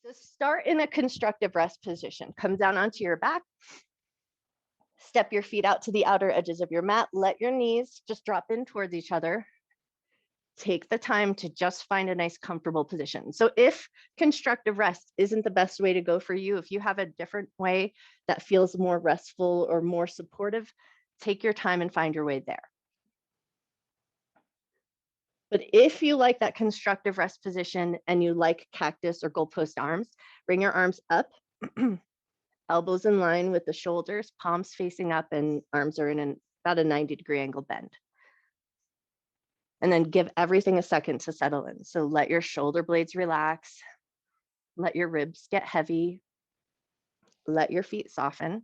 So start in a constructive rest position. Come down onto your back. Step your feet out to the outer edges of your mat. Let your knees just drop in towards each other. Take the time to just find a nice, comfortable position. So if constructive rest isn't the best way to go for you, if you have a different way that feels more restful or more supportive, take your time and find your way there. But if you like that constructive rest position and you like cactus or goalpost arms, bring your arms up, elbows in line with the shoulders, palms facing up, and arms are in about a 90-degree angle bend. And then give everything a second to settle in. So let your shoulder blades relax, let your ribs get heavy, let your feet soften.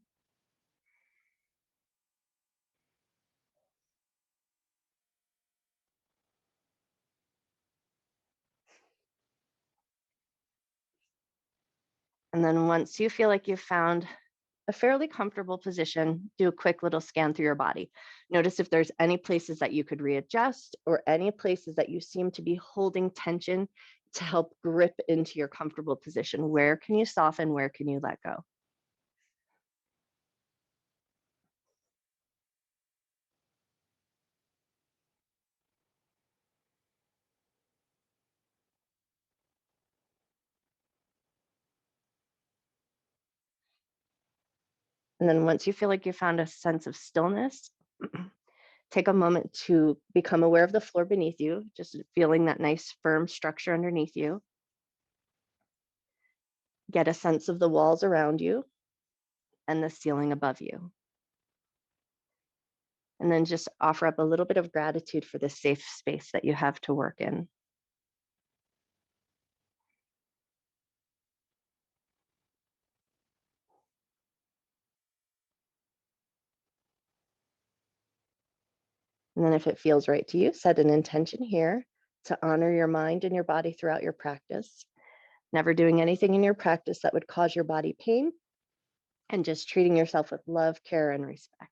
And then once you feel like you've found a fairly comfortable position, do a quick little scan through your body. Notice if there's any places that you could readjust or any places that you seem to be holding tension to help grip into your comfortable position. Where can you soften? Where can you let go? And then once you feel like you found a sense of stillness, take a moment to become aware of the floor beneath you, just feeling that nice firm structure underneath you. Get a sense of the walls around you and the ceiling above you. And then just offer up a little bit of gratitude for this safe space that you have to work in. And then if it feels right to you, set an intention here to honor your mind and your body throughout your practice. Never doing anything in your practice that would cause your body pain, and just treating yourself with love, care, and respect.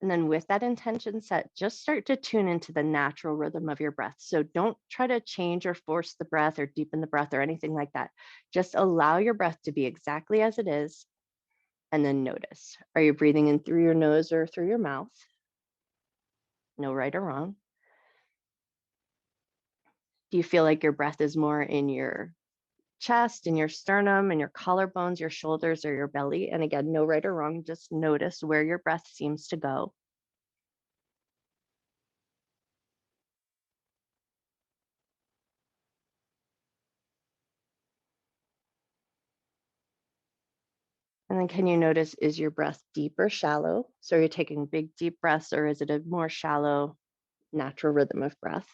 And then with that intention set, just start to tune into the natural rhythm of your breath. So don't try to change or force the breath or deepen the breath or anything like that. Just allow your breath to be exactly as it is. And then notice, are you breathing in through your nose or through your mouth? No right or wrong. Do you feel like your breath is more in your chest, in your sternum, in your collarbones, your shoulders, or your belly? And again, no right or wrong. Just notice where your breath seems to go. And then can you notice, is your breath deep or shallow? So are you taking big, deep breaths, or is it a more shallow, natural rhythm of breath?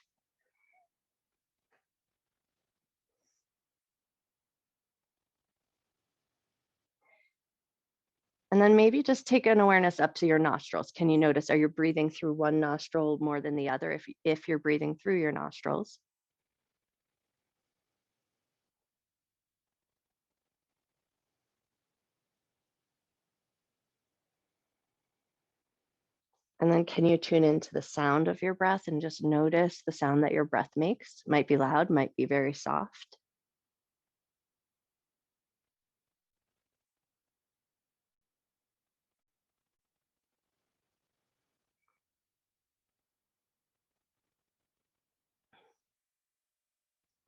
And then maybe just take an awareness up to your nostrils. Can you notice, are you breathing through one nostril more than the other if you're breathing through your nostrils? And then can you tune into the sound of your breath and just notice the sound that your breath makes? Might be loud, might be very soft.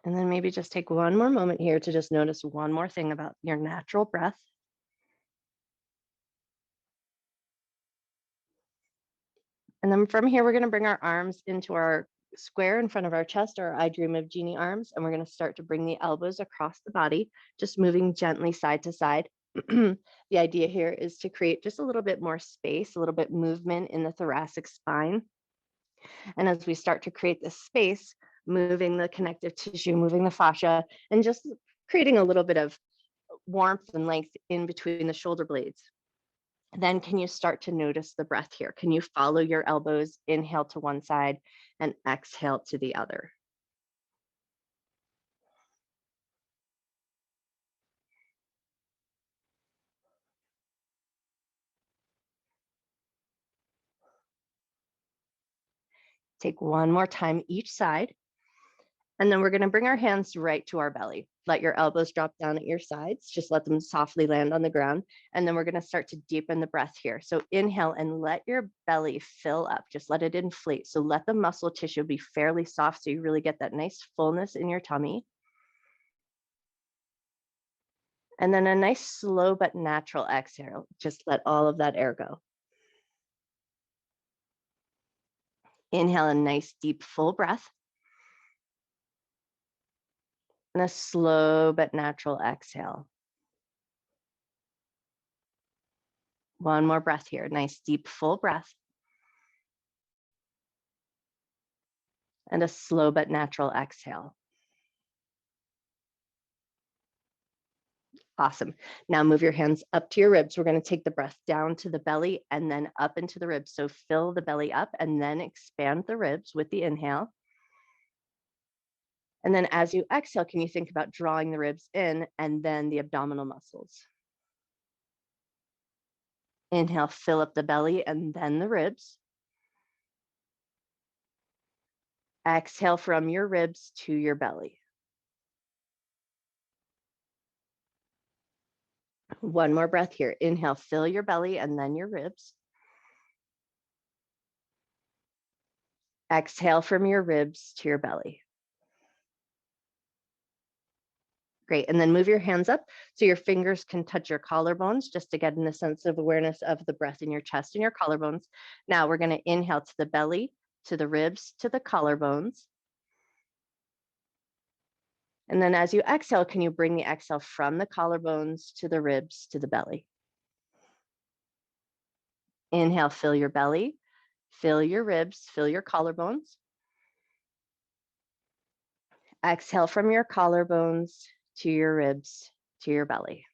And then maybe just take one more moment here to just notice one more thing about your natural breath. And then from here, we're going to bring our arms into our square in front of our chest, or I Dream of Genie arms. And we're going to start to bring the elbows across the body, just moving gently side to side. The idea here is to create just a little bit more space, a little bit movement in the thoracic spine. And as we start to create this space, moving the connective tissue, moving the fascia, and just creating a little bit of warmth and length in between the shoulder blades. Then can you start to notice the breath here? Can you follow your elbows, inhale to one side and exhale to the other? Take one more time each side. And then we're going to bring our hands right to our belly. Let your elbows drop down at your sides. Just let them softly land on the ground. And then we're going to start to deepen the breath here. So inhale and let your belly fill up. Just let it inflate. So let the muscle tissue be fairly soft so you really get that nice fullness in your tummy. And then a nice slow but natural exhale. Just let all of that air go. Inhale a nice deep full breath. And a slow but natural exhale. One more breath here. Nice deep full breath. And a slow but natural exhale. Awesome. Now move your hands up to your ribs. We're going to take the breath down to the belly and then up into the ribs. So fill the belly up and then expand the ribs with the inhale. And then as you exhale, can you think about drawing the ribs in and then the abdominal muscles? Inhale, fill up the belly and then the ribs. Exhale from your ribs to your belly. One more breath here. Inhale, fill your belly and then your ribs. Exhale from your ribs to your belly. Great. And then move your hands up so your fingers can touch your collarbones just to get in a sense of awareness of the breath in your chest and your collarbones. Now we're going to inhale to the belly, to the ribs, to the collarbones. And then as you exhale, can you bring the exhale from the collarbones to the ribs to the belly? Inhale, fill your belly, fill your ribs, fill your collarbones. Exhale from your collarbones to your ribs to your belly.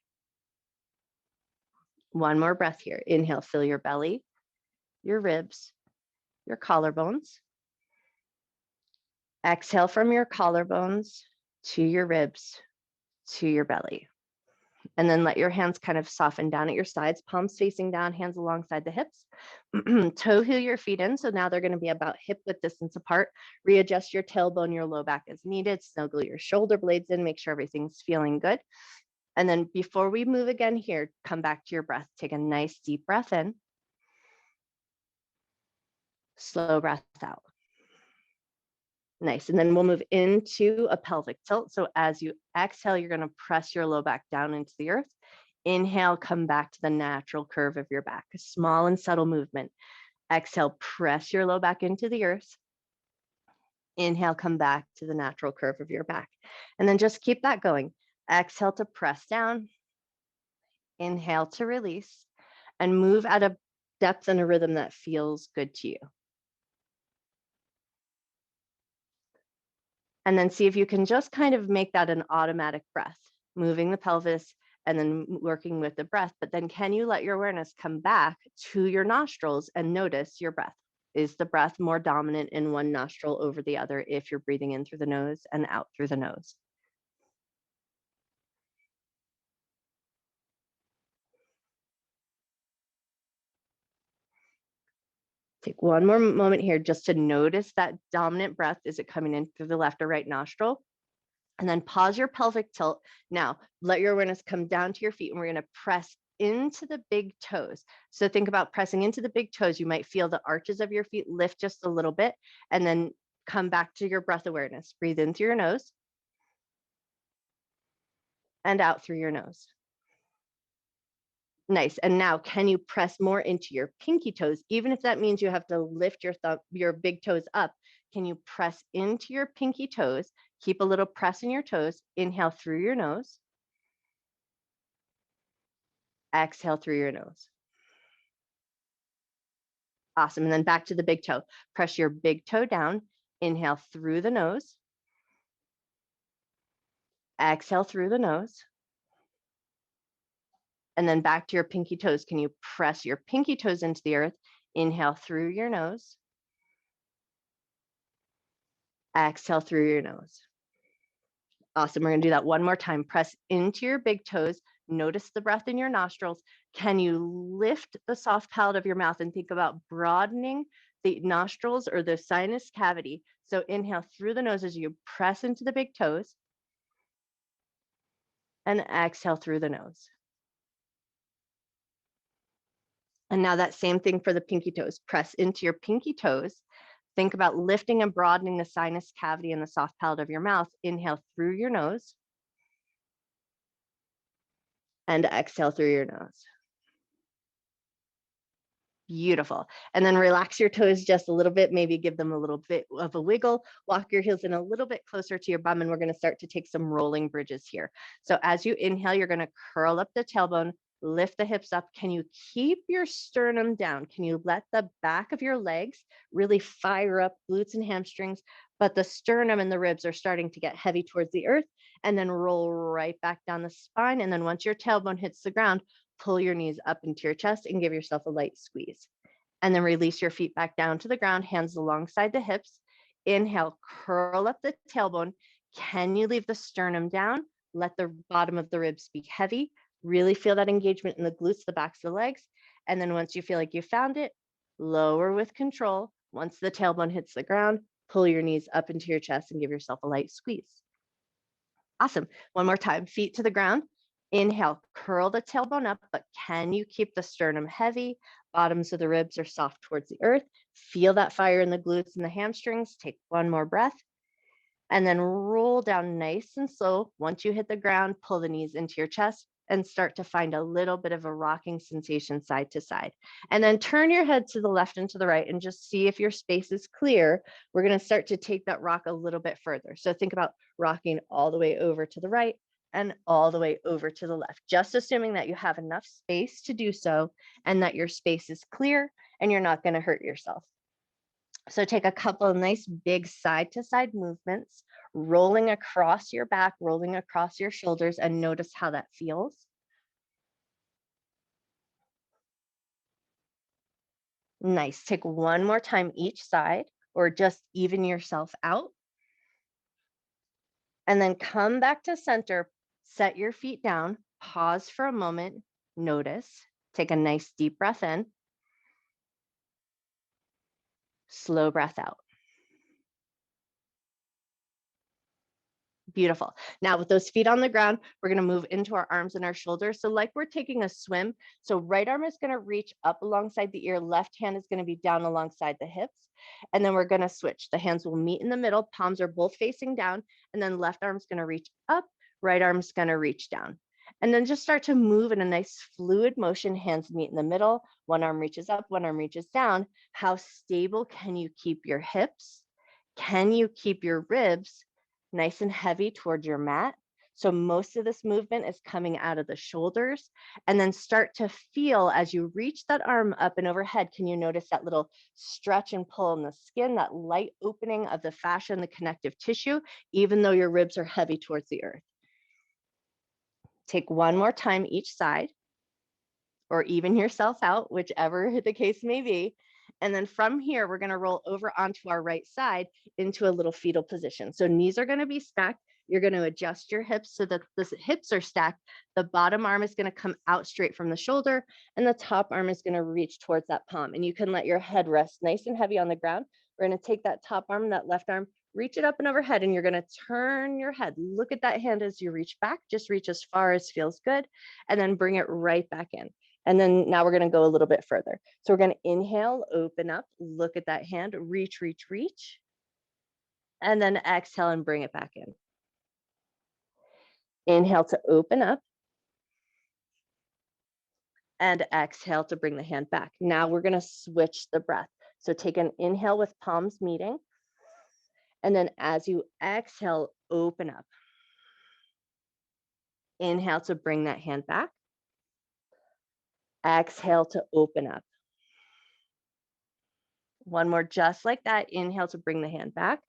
One more breath here. Inhale, fill your belly, your ribs, your collarbones. Exhale from your collarbones to your ribs to your belly. And then let your hands kind of soften down at your sides, palms facing down, hands alongside the hips. Toe heel your feet in. So now they're going to be about hip width distance apart. Readjust your tailbone, your low back as needed. Snuggle your shoulder blades in. Make sure everything's feeling good. And then before we move again here, come back to your breath. Take a nice deep breath in. Slow breath out. Nice. And then we'll move into a pelvic tilt. So as you exhale, you're going to press your low back down into the earth. Inhale, come back to the natural curve of your back. A small and subtle movement. Exhale, press your low back into the earth. Inhale, come back to the natural curve of your back. And then just keep that going. Exhale to press down. Inhale to release. And move at a depth and a rhythm that feels good to you. And then see if you can just kind of make that an automatic breath, moving the pelvis and then working with the breath. But then can you let your awareness come back to your nostrils and notice your breath? Is the breath more dominant in one nostril over the other if you're breathing in through the nose and out through the nose? Take one more moment here just to notice that dominant breath. Is it coming in through the left or right nostril? And then pause your pelvic tilt. Now, let your awareness come down to your feet, and we're going to press into the big toes. So think about pressing into the big toes. You might feel the arches of your feet lift just a little bit, and then come back to your breath awareness. Breathe in through your nose and out through your nose. Nice. And now can you press more into your pinky toes, even if that means you have to lift your thumb, your big toes up? Can you press into your pinky toes? Keep a little press in your toes. Inhale through your nose. Exhale through your nose. Awesome. And then back to the big toe. Press your big toe down. Inhale through the nose. Exhale through the nose. And then back to your pinky toes. Can you press your pinky toes into the earth? Inhale through your nose. Exhale through your nose. Awesome. We're going to do that one more time. Press into your big toes. Notice the breath in your nostrils. Can you lift the soft palate of your mouth and think about broadening the nostrils or the sinus cavity? So inhale through the nose as you press into the big toes, and exhale through the nose. And now that same thing for the pinky toes. Press into your pinky toes. Think about lifting and broadening the sinus cavity and the soft palate of your mouth. Inhale through your nose and exhale through your nose. Beautiful. And then relax your toes just a little bit, maybe give them a little bit of a wiggle, walk your heels in a little bit closer to your bum, and we're going to start to take some rolling bridges here. So as you inhale, you're going to curl up the tailbone, lift the hips up. Can you keep your sternum down? Can you let the back of your legs really fire up glutes and hamstrings, but the sternum and the ribs are starting to get heavy towards the earth, and then roll right back down the spine. And then once your tailbone hits the ground, pull your knees up into your chest and give yourself a light squeeze. And then release your feet back down to the ground, hands alongside the hips. Inhale, curl up the tailbone. Can you leave the sternum down? Let the bottom of the ribs be heavy. Really feel that engagement in the glutes, the backs of the legs. And then once you feel like you found it, lower with control. Once the tailbone hits the ground, pull your knees up into your chest and give yourself a light squeeze. Awesome. One more time, feet to the ground. Inhale, curl the tailbone up, but can you keep the sternum heavy? Bottoms of the ribs are soft towards the earth. Feel that fire in the glutes and the hamstrings. Take one more breath. And then roll down nice and slow. Once you hit the ground, pull the knees into your chest and start to find a little bit of a rocking sensation side to side. And then turn your head to the left and to the right and just see if your space is clear. We're going to start to take that rock a little bit further. So think about rocking all the way over to the right and all the way over to the left, just assuming that you have enough space to do so and that your space is clear and you're not going to hurt yourself. So take a couple of nice big side to side movements, rolling across your back, rolling across your shoulders, and notice how that feels. Nice. Take one more time each side, or just even yourself out. And then come back to center, set your feet down, pause for a moment, notice, take a nice deep breath in, slow breath out. Beautiful. Now with those feet on the ground, we're going to move into our arms and our shoulders. So like we're taking a swim. So right arm is going to reach up alongside the ear. Left hand is going to be down alongside the hips. And then we're going to switch. The hands will meet in the middle. Palms are both facing down. And then left arm's going to reach up. Right arm's going to reach down. And then just start to move in a nice fluid motion. Hands meet in the middle. One arm reaches up, one arm reaches down. How stable can you keep your hips? Can you keep your ribs nice and heavy towards your mat? So most of this movement is coming out of the shoulders, and then start to feel as you reach that arm up and overhead. Can you notice that little stretch and pull in the skin, that light opening of the fascia and the connective tissue, even though your ribs are heavy towards the earth? Take one more time each side, or even yourself out, whichever the case may be. And then from here, we're going to roll over onto our right side into a little fetal position. So knees are going to be stacked. You're going to adjust your hips so that the hips are stacked. The bottom arm is going to come out straight from the shoulder, and the top arm is going to reach towards that palm. And you can let your head rest nice and heavy on the ground. We're going to take that top arm, that left arm, reach it up and overhead, and you're going to turn your head. Look at that hand as you reach back. Just reach as far as feels good, and then bring it right back in. And then now we're going to go a little bit further. So we're going to inhale, open up, look at that hand, reach, reach, reach. And then exhale and bring it back in. Inhale to open up. And exhale to bring the hand back. Now we're going to switch the breath. So take an inhale with palms meeting. And then as you exhale, open up. Inhale to bring that hand back. Exhale to open up. One more just like that. Inhale to bring the hand back.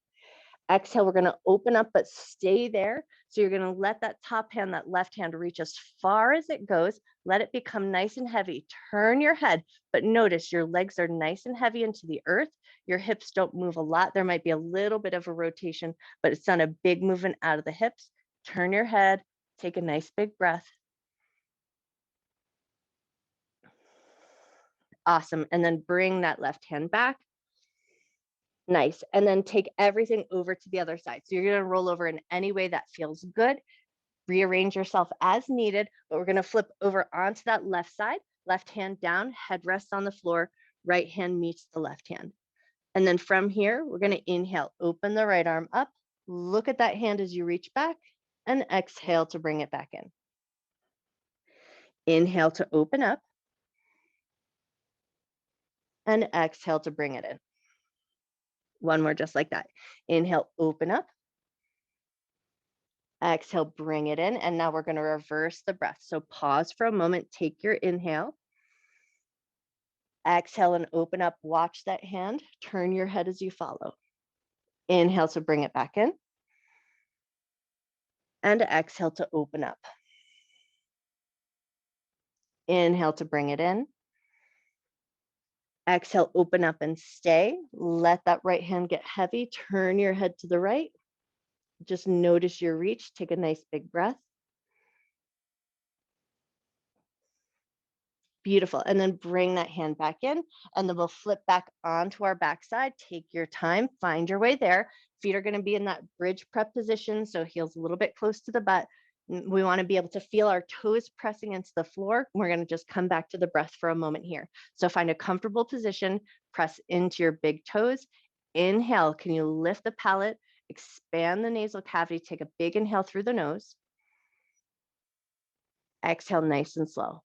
Exhale, we're going to open up, but stay there. So you're going to let that top hand, that left hand, reach as far as it goes. Let it become nice and heavy. Turn your head, but notice your legs are nice and heavy into the earth. Your hips don't move a lot. There might be a little bit of a rotation, but it's not a big movement out of the hips. Turn your head, take a nice big breath, Awesome. And then bring that left hand back. Nice. And then take everything over to the other side. So you're going to roll over in any way that feels good. Rearrange yourself as needed, but we're going to flip over onto that left side, left hand down, head rests on the floor, right hand meets the left hand. And then from here, we're going to inhale, open the right arm up, look at that hand as you reach back, and exhale to bring it back in. Inhale to open up, and exhale to bring it in. One more just like that. Inhale, open up. Exhale, bring it in. And now we're going to reverse the breath. So pause for a moment, take your inhale. Exhale and open up. Watch that hand. Turn your head as you follow. Inhale to bring it back in. And exhale to open up. Inhale to bring it in. Exhale, open up and stay. Let that right hand get heavy. Turn your head to the right. Just notice your reach. Take a nice big breath. Beautiful. And then bring that hand back in, and then we'll flip back onto our backside. Take your time, find your way there. Feet are going to be in that bridge prep position, so heels a little bit close to the butt. We want to be able to feel our toes pressing into the floor. We're going to just come back to the breath for a moment here. So find a comfortable position, press into your big toes. Inhale, can you lift the palate, expand the nasal cavity, take a big inhale through the nose. Exhale, nice and slow.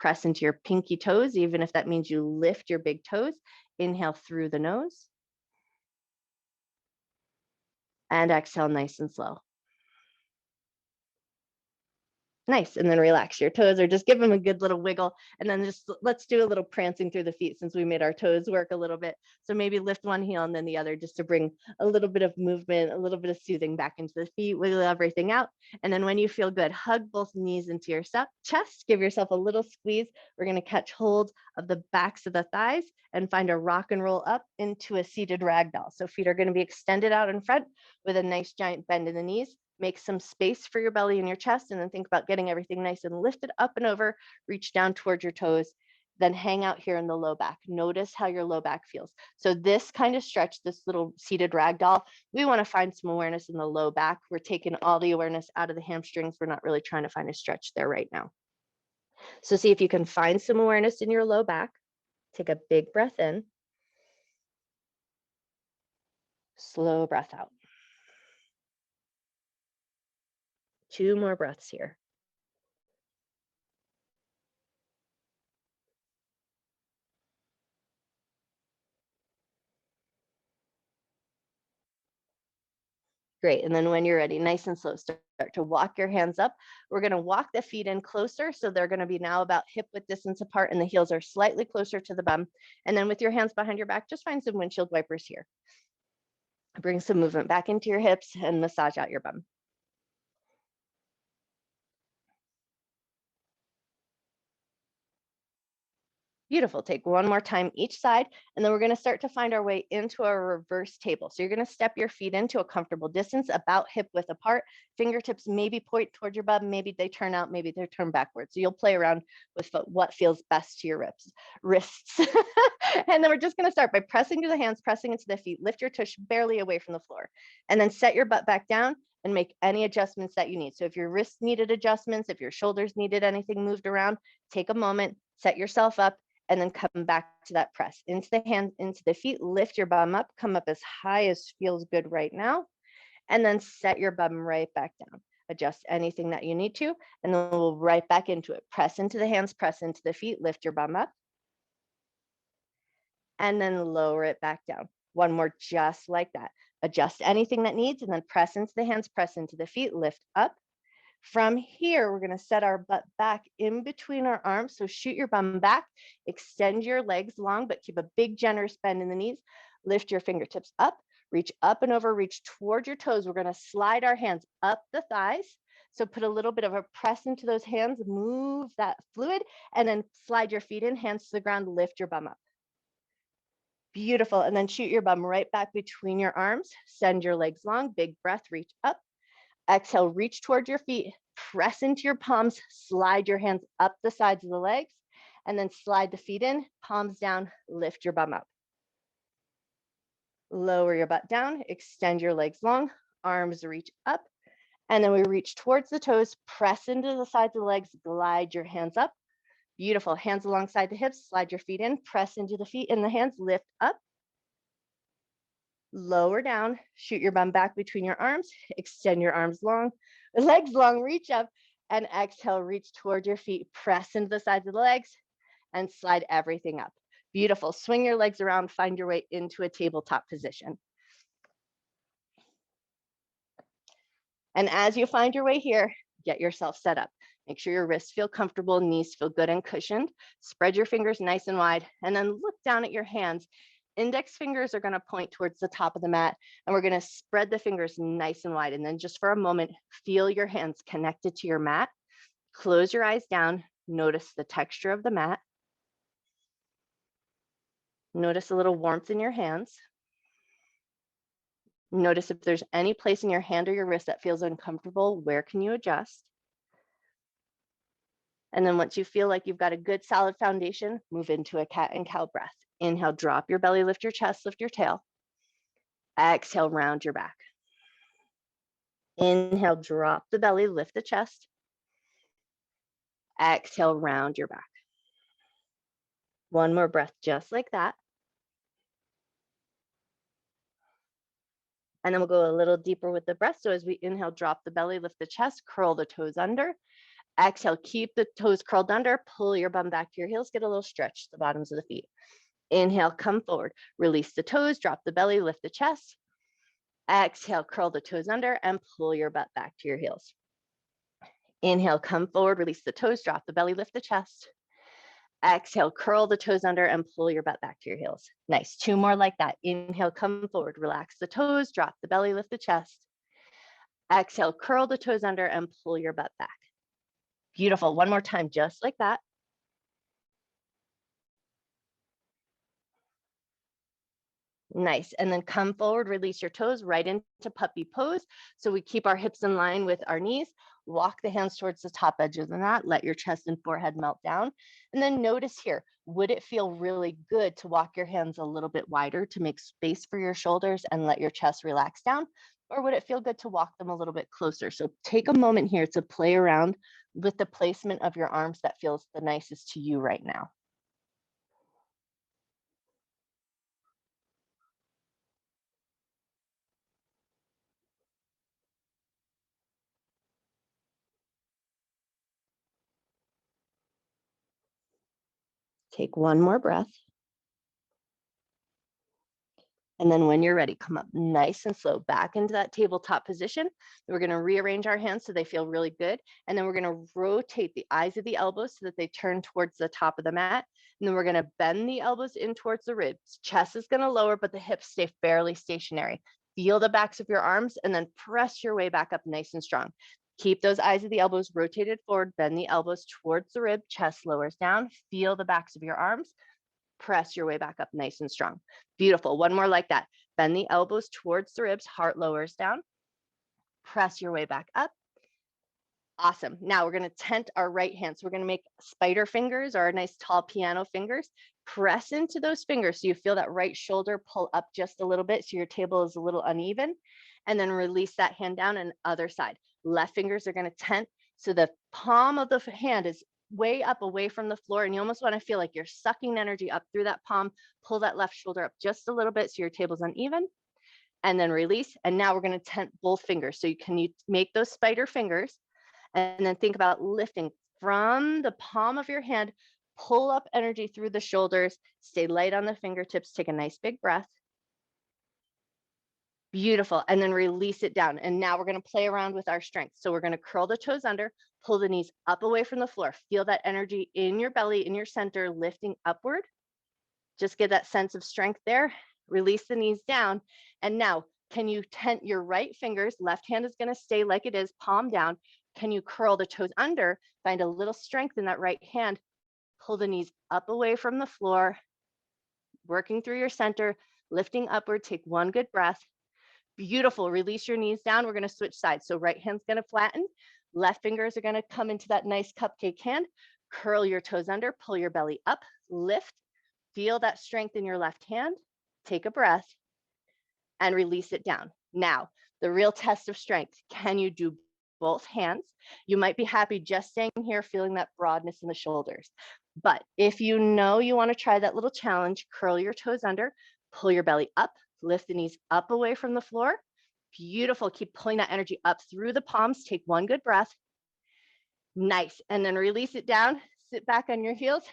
Press into your pinky toes, even if that means you lift your big toes. Inhale through the nose. And exhale nice and slow. Nice. And then relax your toes, or just give them a good little wiggle. And then just let's do a little prancing through the feet since we made our toes work a little bit. So maybe lift one heel and then the other, just to bring a little bit of movement, a little bit of soothing back into the feet, wiggle everything out. And then when you feel good, hug both knees into your chest, give yourself a little squeeze. We're going to catch hold of the backs of the thighs and find a rock and roll up into a seated ragdoll. So feet are going to be extended out in front with a nice giant bend in the knees. Make some space for your belly and your chest, and then think about getting everything nice and lifted up and over. Reach down towards your toes, then hang out here in the low back. Notice how your low back feels. So this kind of stretch, this little seated ragdoll, we want to find some awareness in the low back. We're taking all the awareness out of the hamstrings. We're not really trying to find a stretch there right now. So see if you can find some awareness in your low back. Take a big breath in. Slow breath out. 2 more breaths here. Great. And then when you're ready, nice and slow, start to walk your hands up. We're going to walk the feet in closer. So they're going to be now about hip width distance apart, and the heels are slightly closer to the bum. And then with your hands behind your back, just find some windshield wipers here. Bring some movement back into your hips and massage out your bum. Beautiful. Take one more time each side, and then we're going to start to find our way into a reverse table. So you're going to step your feet into a comfortable distance, about hip width apart. Fingertips maybe point towards your bum, maybe they turn out, maybe they turn backwards. So you'll play around with what feels best to your wrists. And then we're just going to start by pressing to the hands, pressing into the feet. Lift your tush barely away from the floor, and then set your butt back down and make any adjustments that you need. So if your wrists needed adjustments, if your shoulders needed anything moved around, take a moment, set yourself up, and then come back to that press. Into the hands, into the feet, lift your bum up, come up as high as feels good right now, and then set your bum right back down. Adjust anything that you need to, and then we'll right back into it. Press into the hands, press into the feet, lift your bum up, and then lower it back down. One more just like that. Adjust anything that needs, and then press into the hands, press into the feet, lift up. From here, we're going to set our butt back in between our arms. So shoot your bum back, extend your legs long, but keep a big generous bend in the knees. Lift your fingertips up, reach up and over, reach toward your toes. We're going to slide our hands up the thighs. So put a little bit of a press into those hands, move that fluid, and then slide your feet in, hands to the ground, lift your bum up. Beautiful. And then shoot your bum right back between your arms. Send your legs long, big breath, reach up. Exhale, reach towards your feet, press into your palms, slide your hands up the sides of the legs, and then slide the feet in, palms down, lift your bum up. Lower your butt down, extend your legs long, arms reach up, and then we reach towards the toes, press into the sides of the legs, glide your hands up. Beautiful, hands alongside the hips, slide your feet in, press into the feet and the hands, lift up. Lower down, shoot your bum back between your arms, extend your arms long, legs long, reach up, and exhale, reach toward your feet, press into the sides of the legs, and slide everything up. Beautiful, swing your legs around, find your way into a tabletop position. And as you find your way here, get yourself set up. Make sure your wrists feel comfortable, knees feel good and cushioned. Spread your fingers nice and wide, and then look down at your hands. Index fingers are gonna point towards the top of the mat, and we're gonna spread the fingers nice and wide. And then just for a moment, feel your hands connected to your mat. Close your eyes down, notice the texture of the mat. Notice a little warmth in your hands. Notice if there's any place in your hand or your wrist that feels uncomfortable, where can you adjust? And then once you feel like you've got a good solid foundation, move into a cat and cow breath. Inhale, drop your belly, lift your chest, lift your tail. Exhale, round your back. Inhale, drop the belly, lift the chest. Exhale, round your back. One more breath, just like that. And then we'll go a little deeper with the breath. So as we inhale, drop the belly, lift the chest, curl the toes under. Exhale, keep the toes curled under, pull your bum back to your heels, get a little stretch to the bottoms of the feet. Inhale, come forward, release the toes, drop the belly, lift the chest. Exhale, curl the toes under and pull your butt back to your heels. Inhale, come forward, release the toes, drop the belly, lift the chest. Exhale, curl the toes under and pull your butt back to your heels. Nice, 2 more like that. Inhale, come forward, relax the toes, drop the belly, lift the chest. Exhale, curl the toes under and pull your butt back. Beautiful, 1 more time, just like that. Nice, and then come forward, release your toes right into puppy pose. So we keep our hips in line with our knees, walk the hands towards the top edge of the mat, let your chest and forehead melt down. And then notice here, would it feel really good to walk your hands a little bit wider to make space for your shoulders and let your chest relax down? Or would it feel good to walk them a little bit closer? So take a moment here to play around with the placement of your arms that feels the nicest to you right now. Take 1 more breath. And then when you're ready, come up nice and slow back into that tabletop position. We're going to rearrange our hands so they feel really good. And then we're going to rotate the eyes of the elbows so that they turn towards the top of the mat. And then we're going to bend the elbows in towards the ribs. Chest is going to lower, but the hips stay fairly stationary. Feel the backs of your arms and then press your way back up nice and strong. Keep those eyes of the elbows rotated forward, bend the elbows towards the rib, chest lowers down. Feel the backs of your arms. Press your way back up nice and strong. Beautiful. 1 more like that. Bend the elbows towards the ribs, heart lowers down. Press your way back up. Awesome. Now we're going to tent our right hand. So we're going to make spider fingers or nice tall piano fingers. Press into those fingers so you feel that right shoulder pull up just a little bit so your table is a little uneven. And then release that hand down and other side. Left fingers are going to tent so the palm of the hand is way up away from the floor, and you almost want to feel like you're sucking energy up through that palm. Pull that left shoulder up just a little bit so your table's uneven, and then release. And now we're going to tent both fingers. So you make those spider fingers, and then think about lifting from the palm of your hand. Pull up energy through the shoulders. Stay light on the fingertips. Take a nice big breath. Beautiful. And then release it down. And now we're going to play around with our strength. So we're going to curl the toes under, pull the knees up away from the floor. Feel that energy in your belly, in your center, lifting upward. Just get that sense of strength there. Release the knees down. And now, can you tent your right fingers? Left hand is going to stay like it is, palm down. Can you curl the toes under? Find a little strength in that right hand. Pull the knees up away from the floor. Working through your center, lifting upward. Take 1 good breath. Beautiful. Release your knees down. We're going to switch sides. So right hand's going to flatten. Left fingers are going to come into that nice cupcake hand. Curl your toes under, pull your belly up, lift, feel that strength in your left hand, take a breath, and release it down. Now, the real test of strength, can you do both hands? You might be happy just staying here, feeling that broadness in the shoulders. But if you know you want to try that little challenge, curl your toes under, pull your belly up, lift the knees up away from the floor. Beautiful. Keep pulling that energy up through the palms. Take one good breath. Nice. And then release it down. Sit back on your heels.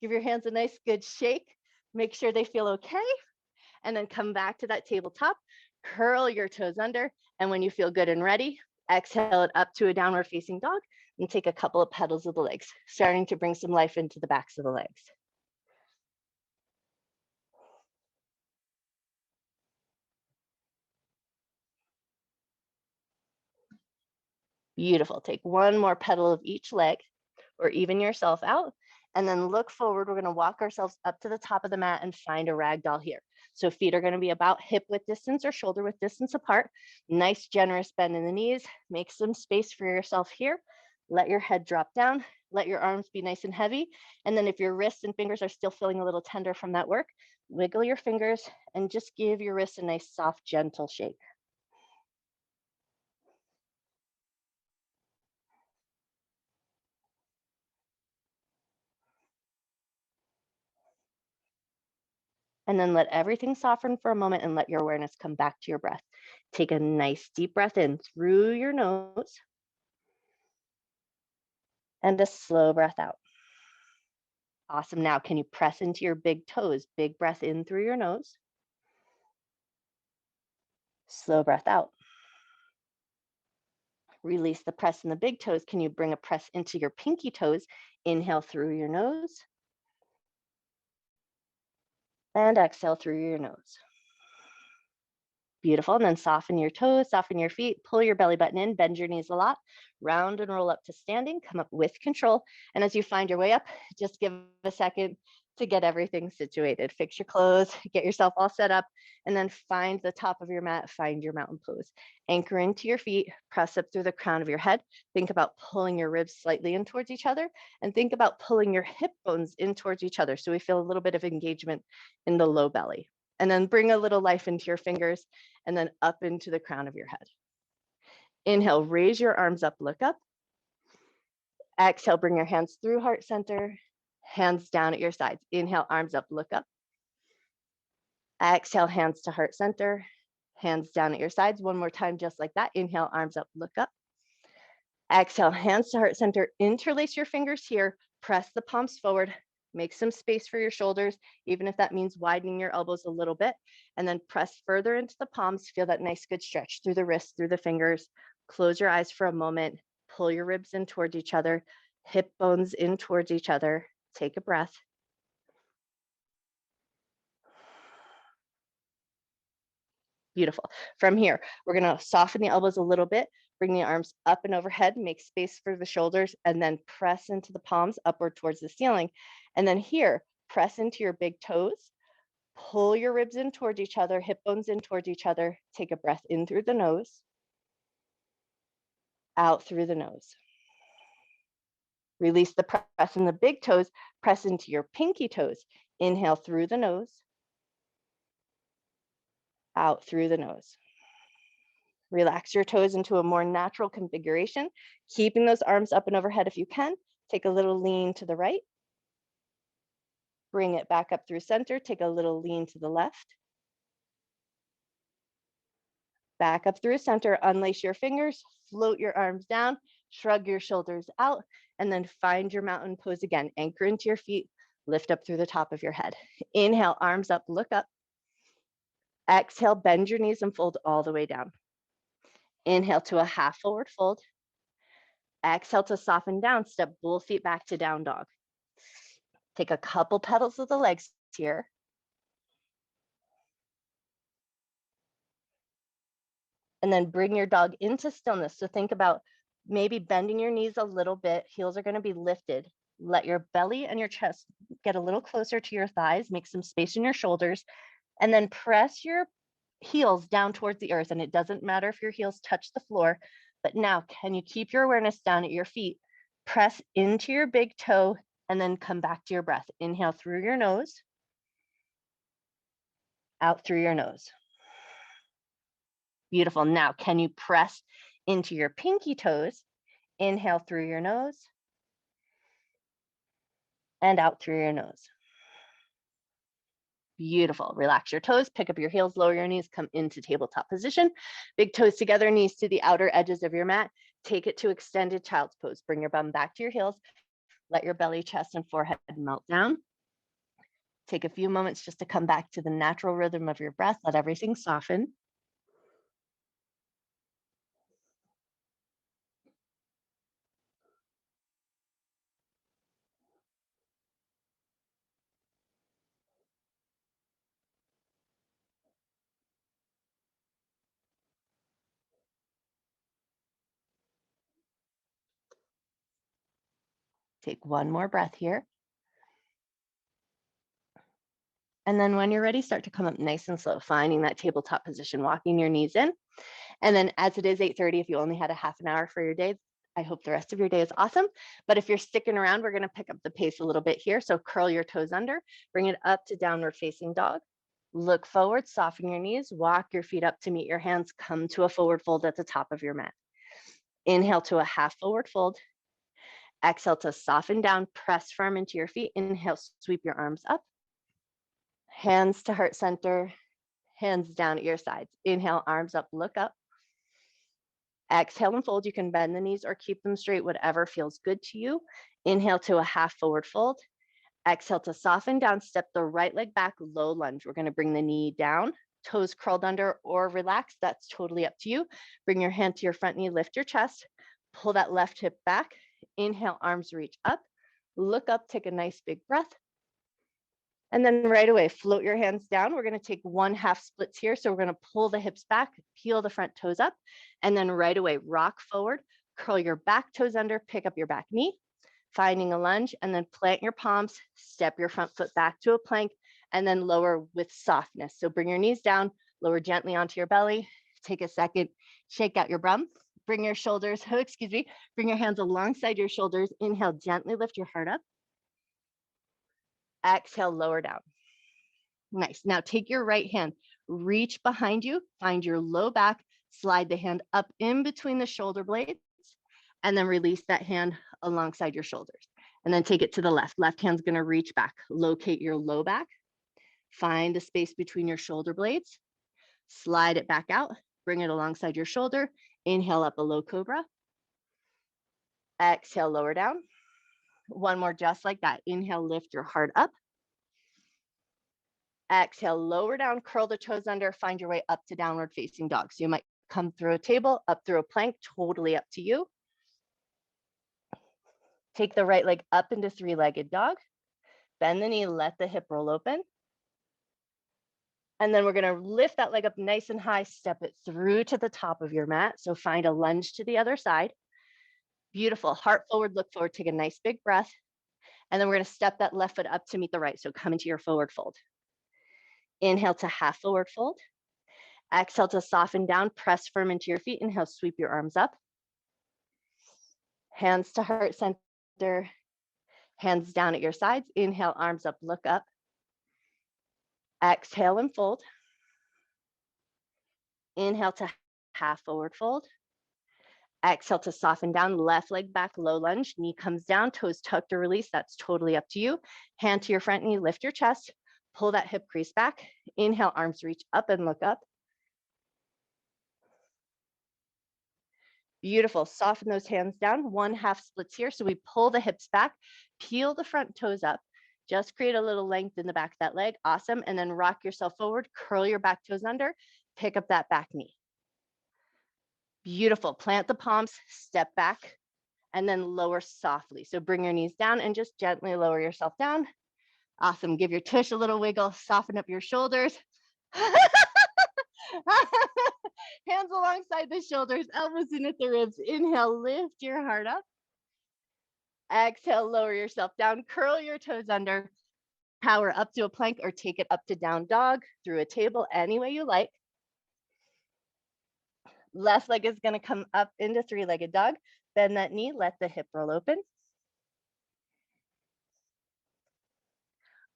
Give your hands a nice good shake. Make sure they feel okay. And then come back to that tabletop. Curl your toes under. And when you feel good and ready, exhale it up to a downward facing dog and take a couple of pedals of the legs, starting to bring some life into the backs of the legs. Beautiful. Take one more pedal of each leg or even yourself out. And then look forward. We're going to walk ourselves up to the top of the mat and find a ragdoll here. So feet are going to be about hip width distance or shoulder width distance apart. Nice generous bend in the knees. Make some space for yourself here. Let your head drop down. Let your arms be nice and heavy. And then if your wrists and fingers are still feeling a little tender from that work, wiggle your fingers and just give your wrists a nice, soft, gentle shake. And then let everything soften for a moment and let your awareness come back to your breath. Take a nice deep breath in through your nose and a slow breath out. Awesome. Now, can you press into your big toes? Big breath in through your nose. Slow breath out. Release the press in the big toes. Can you bring a press into your pinky toes? Inhale through your nose and exhale through your nose. Beautiful. And then soften your toes, soften your feet, pull your belly button in, bend your knees a lot, round and roll up to standing, come up with control. And as you find your way up, just give a second to get everything situated. Fix your clothes, get yourself all set up, and then find the top of your mat, find your mountain pose. Anchor into your feet, press up through the crown of your head. Think about pulling your ribs slightly in towards each other, and think about pulling your hip bones in towards each other. So we feel a little bit of engagement in the low belly. And then bring a little life into your fingers and then up into the crown of your head. Inhale, raise your arms up, look up. Exhale, bring your hands through heart center, hands down at your sides. Inhale, arms up, look up. Exhale, hands to heart center, hands down at your sides. One more time, just like that. Inhale, arms up, look up. Exhale, hands to heart center. Interlace your fingers here. Press the palms forward. Make some space for your shoulders, even if that means widening your elbows a little bit. And then press further into the palms. Feel that nice, good stretch through the wrists, through the fingers. Close your eyes for a moment. Pull your ribs in towards each other. Hip bones in towards each other. Take a breath. Beautiful. From here, we're going to soften the elbows a little bit, bring the arms up and overhead, make space for the shoulders, and then press into the palms upward towards the ceiling. And then here, press into your big toes, pull your ribs in towards each other, hip bones in towards each other. Take a breath in through the nose, out through the nose. Release the press in the big toes, press into your pinky toes. Inhale through the nose, out through the nose. Relax your toes into a more natural configuration, keeping those arms up and overhead if you can. Take a little lean to the right. Bring it back up through center. Take a little lean to the left. Back up through center. Unlace your fingers. Float your arms down. Shrug your shoulders out. And then find your mountain pose again. Anchor into your feet. Lift up through the top of your head. Inhale, arms up, look up. Exhale, bend your knees and fold all the way down. Inhale to a half forward fold. Exhale to soften down, step both feet back to down dog. Take a couple pedals of the legs here. And then bring your dog into stillness. So think about maybe bending your knees a little bit. Heels are going to be lifted. Let your belly and your chest get a little closer to your thighs. Make some space in your shoulders. And then press your heels down towards the earth. And it doesn't matter if your heels touch the floor. But now, can you keep your awareness down at your feet? Press into your big toe and then come back to your breath. Inhale through your nose, out through your nose. Beautiful. Now, can you press into your pinky toes? Inhale through your nose and out through your nose. Beautiful. Relax your toes, pick up your heels, lower your knees, come into tabletop position. Big toes together, knees to the outer edges of your mat. Take it to extended child's pose. Bring your bum back to your heels. Let your belly, chest, and forehead melt down. Take a few moments just to come back to the natural rhythm of your breath. Let everything soften. Take one more breath here. And then when you're ready, start to come up nice and slow, finding that tabletop position, walking your knees in. And then as it is 8:30, if you only had a half an hour for your day, I hope the rest of your day is awesome. But if you're sticking around, we're gonna pick up the pace a little bit here. So curl your toes under, bring it up to downward facing dog. Look forward, soften your knees, walk your feet up to meet your hands, come to a forward fold at the top of your mat. Inhale to a half forward fold. Exhale to soften down, press firm into your feet. Inhale, sweep your arms up. Hands to heart center, hands down at your sides. Inhale, arms up, look up. Exhale and fold. You can bend the knees or keep them straight, whatever feels good to you. Inhale to a half forward fold. Exhale to soften down, step the right leg back, low lunge. We're gonna bring the knee down, toes curled under or relaxed. That's totally up to you. Bring your hand to your front knee, lift your chest, pull that left hip back. Inhale, arms reach up, look up, take a nice big breath. And then right away, float your hands down. We're gonna take one half splits here. So we're gonna pull the hips back, peel the front toes up, and then right away, rock forward, curl your back toes under, pick up your back knee, finding a lunge, and then plant your palms, step your front foot back to a plank, and then lower with softness. So bring your knees down, lower gently onto your belly, take a second, shake out your bum, bring your shoulders, bring your hands alongside your shoulders, inhale, gently lift your heart up. Exhale, lower down. Nice. Now take your right hand, reach behind you, find your low back, slide the hand up in between the shoulder blades, and then release that hand alongside your shoulders. And then take it to the left. Left hand's gonna reach back, locate your low back, find the space between your shoulder blades, slide it back out, bring it alongside your shoulder, inhale up a low cobra, exhale, lower down. One more just like that. Inhale, lift your heart up. Exhale, lower down, curl the toes under, find your way up to downward facing dog. So you might come through a table, up through a plank, totally up to you. Take the right leg up into three-legged dog. Bend the knee, let the hip roll open. And then we're gonna lift that leg up nice and high, step it through to the top of your mat. So find a lunge to the other side. Beautiful, heart forward, look forward, take a nice big breath. And then we're gonna step that left foot up to meet the right. So come into your forward fold. Inhale to half forward fold. Exhale to soften down, press firm into your feet. Inhale, sweep your arms up. Hands to heart center, hands down at your sides. Inhale, arms up, look up. Exhale and fold. Inhale to half forward fold. Exhale to soften down, left leg back, low lunge, knee comes down, toes tucked or release. That's totally up to you. Hand to your front knee, lift your chest, pull that hip crease back. Inhale, arms reach up and look up. Beautiful. Soften those hands down. One half splits here. So we pull the hips back, peel the front toes up. Just create a little length in the back of that leg. Awesome. And then rock yourself forward, curl your back toes under, pick up that back knee. Beautiful. Plant the palms, step back, and then lower softly. So bring your knees down and just gently lower yourself down. Awesome. Give your tush a little wiggle, soften up your shoulders. Hands alongside the shoulders, elbows in at the ribs. Inhale, lift your heart up. Exhale, lower yourself down, curl your toes under, power up to a plank or take it up to down dog, through a table, any way you like. Left leg is gonna come up into three-legged dog. Bend that knee, let the hip roll open.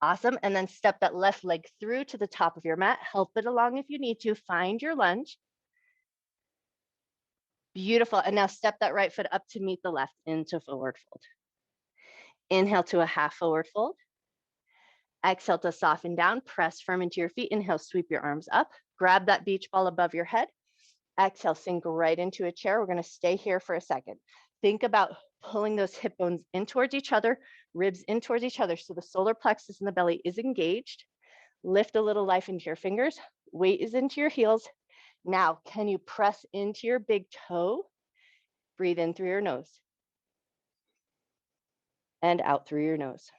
Awesome. And then step that left leg through to the top of your mat. Help it along if you need to. Find your lunge. Beautiful. And now step that right foot up to meet the left into forward fold. Inhale to a half forward fold. Exhale to soften down. Press firm into your feet. Inhale, sweep your arms up. Grab that beach ball above your head. Exhale, sink right into a chair. We're going to stay here for a second. Think about pulling those hip bones in towards each other, ribs in towards each other. So the solar plexus in the belly is engaged. Lift a little life into your fingers. Weight is into your heels. Now, can you press into your big toe? Breathe in through your nose and out through your nose.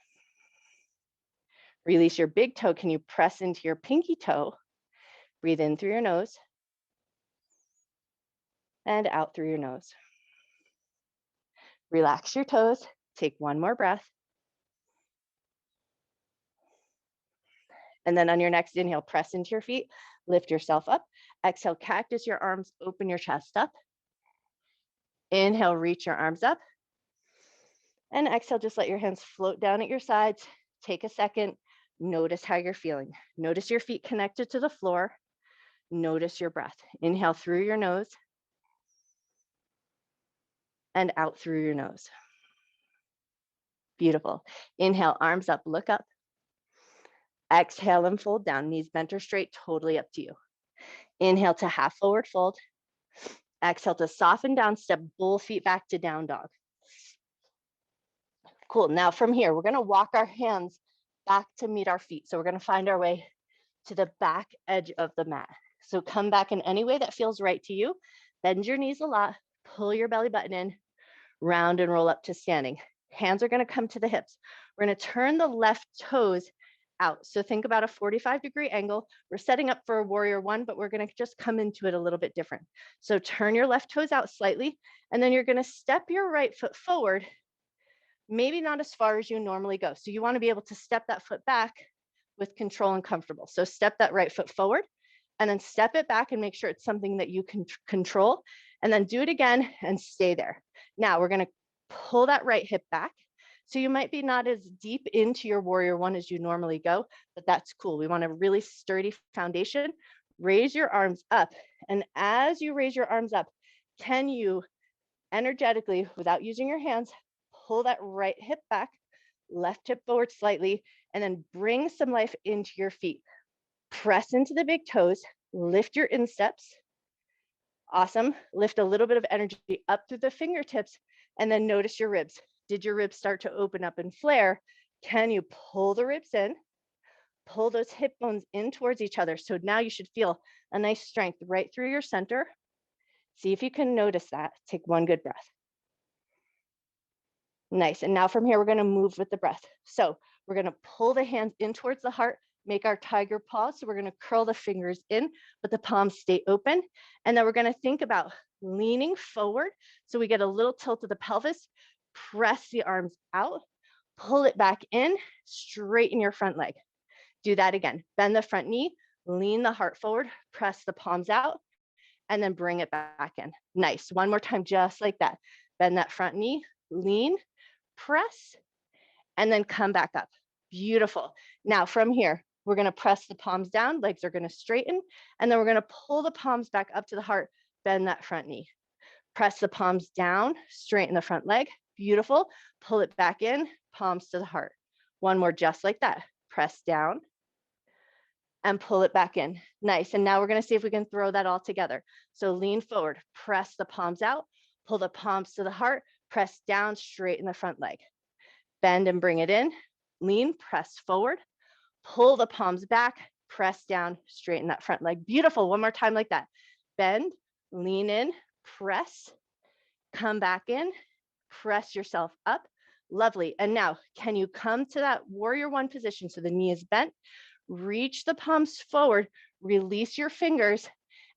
Release your big toe. Can you press into your pinky toe? Breathe in through your nose and out through your nose. Relax your toes. Take one more breath. And then on your next inhale, press into your feet, lift yourself up. Exhale, cactus your arms, open your chest up. Inhale, reach your arms up. And exhale, just let your hands float down at your sides. Take a second, notice how you're feeling. Notice your feet connected to the floor. Notice your breath. Inhale through your nose and out through your nose. Beautiful. Inhale, arms up, look up. Exhale and fold down, knees bent or straight, totally up to you. Inhale to half forward fold. Exhale to soften down, step both feet back to down dog. Cool. Now from here, we're going to walk our hands back to meet our feet. So we're going to find our way to the back edge of the mat. So come back in any way that feels right to you. Bend your knees a lot, pull your belly button in, round and roll up to standing. Hands are going to come to the hips. We're going to turn the left toes out. So think about a 45-degree angle. We're setting up for a warrior one, but we're going to just come into it a little bit different. So turn your left toes out slightly, and then you're going to step your right foot forward, maybe not as far as you normally go. So you want to be able to step that foot back with control and comfortable. So step that right foot forward and then step it back and make sure it's something that you can control, and then do it again and stay there. Now we're going to pull that right hip back. So you might be not as deep into your warrior one as you normally go, but that's cool. We want a really sturdy foundation. Raise your arms up. And as you raise your arms up, can you energetically, without using your hands, pull that right hip back, left hip forward slightly, and then bring some life into your feet. Press into the big toes, lift your insteps. Awesome. Lift a little bit of energy up through the fingertips, and then notice your ribs. Did your ribs start to open up and flare? Can you pull the ribs in? Pull those hip bones in towards each other. So now you should feel a nice strength right through your center. See if you can notice that. Take one good breath. Nice. And now from here, we're going to move with the breath. So we're going to pull the hands in towards the heart, make our tiger pause. So we're going to curl the fingers in, but the palms stay open. And then we're going to think about leaning forward. So we get a little tilt of the pelvis, press the arms out, pull it back in, straighten your front leg. Do that again. Bend the front knee, lean the heart forward, press the palms out, and then bring it back in. Nice. One more time, just like that. Bend that front knee, lean, press, and then come back up. Beautiful. Now from here, we're going to press the palms down, legs are going to straighten, and then we're going to pull the palms back up to the heart, bend that front knee. Press the palms down, straighten the front leg. Beautiful. Pull it back in, palms to the heart. One more just like that. Press down and pull it back in. Nice. And now we're going to see if we can throw that all together. So lean forward, press the palms out, pull the palms to the heart, press down, straighten the front leg. Bend and bring it in. Lean, press forward, pull the palms back, press down, straighten that front leg. Beautiful. One more time like that. Bend, lean in, press, come back in, press yourself up. Lovely. And now, can you come to that warrior one position? So the knee is bent, reach the palms forward, release your fingers,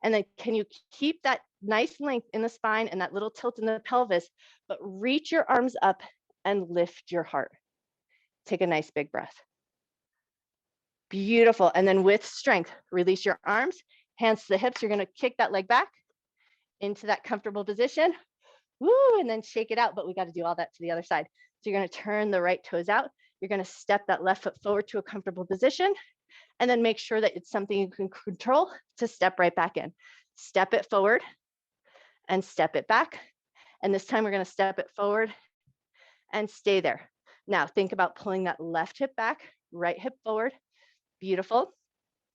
and then can you keep that nice length in the spine and that little tilt in the pelvis, but reach your arms up and lift your heart. Take a nice big breath. Beautiful. And then with strength, release your arms, hands to the hips. You're going to kick that leg back into that comfortable position. Woo, and then shake it out, but we got to do all that to the other side. So you're going to turn the right toes out, You're going to step that left foot forward to a comfortable position, and then make sure that it's something you can control to step right back in. Step it forward and step it back. And this time we're going to step it forward and stay there. Now think about pulling that left hip back, right hip forward. Beautiful.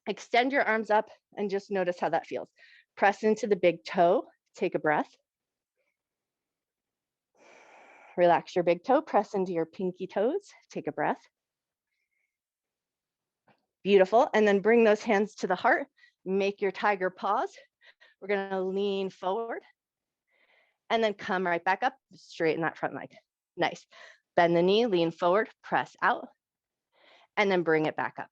Extend your arms up and just notice how that feels. Press into the big toe. Take a breath. Relax your big toe. Press into your pinky toes. Take a breath. Beautiful. And then bring those hands to the heart. Make your tiger pause. We're going to lean forward and then come right back up, straighten that front leg. Nice. Bend the knee, lean forward, press out, and then bring it back up.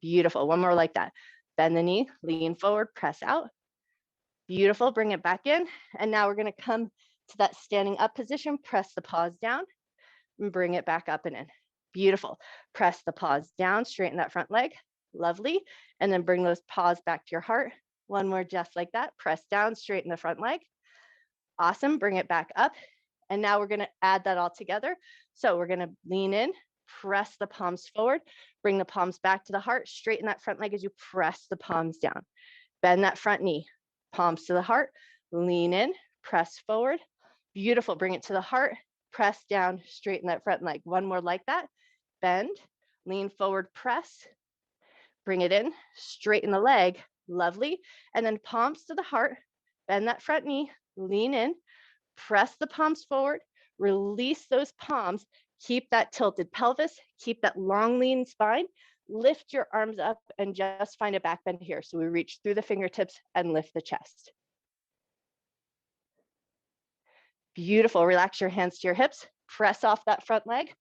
Beautiful. One more like that. Bend the knee, lean forward, press out. Beautiful. Bring it back in. And now we're going to come to that standing up position. Press the pause down and bring it back up and in. Beautiful. Press the pause down, straighten that front leg. Lovely. And then bring those paws back to your heart. One more just like that. Press down, straighten the front leg. Awesome. Bring it back up. And now we're going to add that all together. So we're going to lean in, press the palms forward, bring the palms back to the heart, straighten that front leg as you press the palms down. Bend that front knee, palms to the heart, lean in, press forward. Beautiful. Bring it to the heart, press down, straighten that front leg. One more like that. Bend, lean forward, press, bring it in, straighten the leg. Lovely. And then palms to the heart, bend that front knee, lean in, press the palms forward, release those palms, keep that tilted pelvis, keep that long lean spine, lift your arms up and just find a back bend here. So we reach through the fingertips and lift the chest. Beautiful. Relax your hands to your hips, press off that front leg.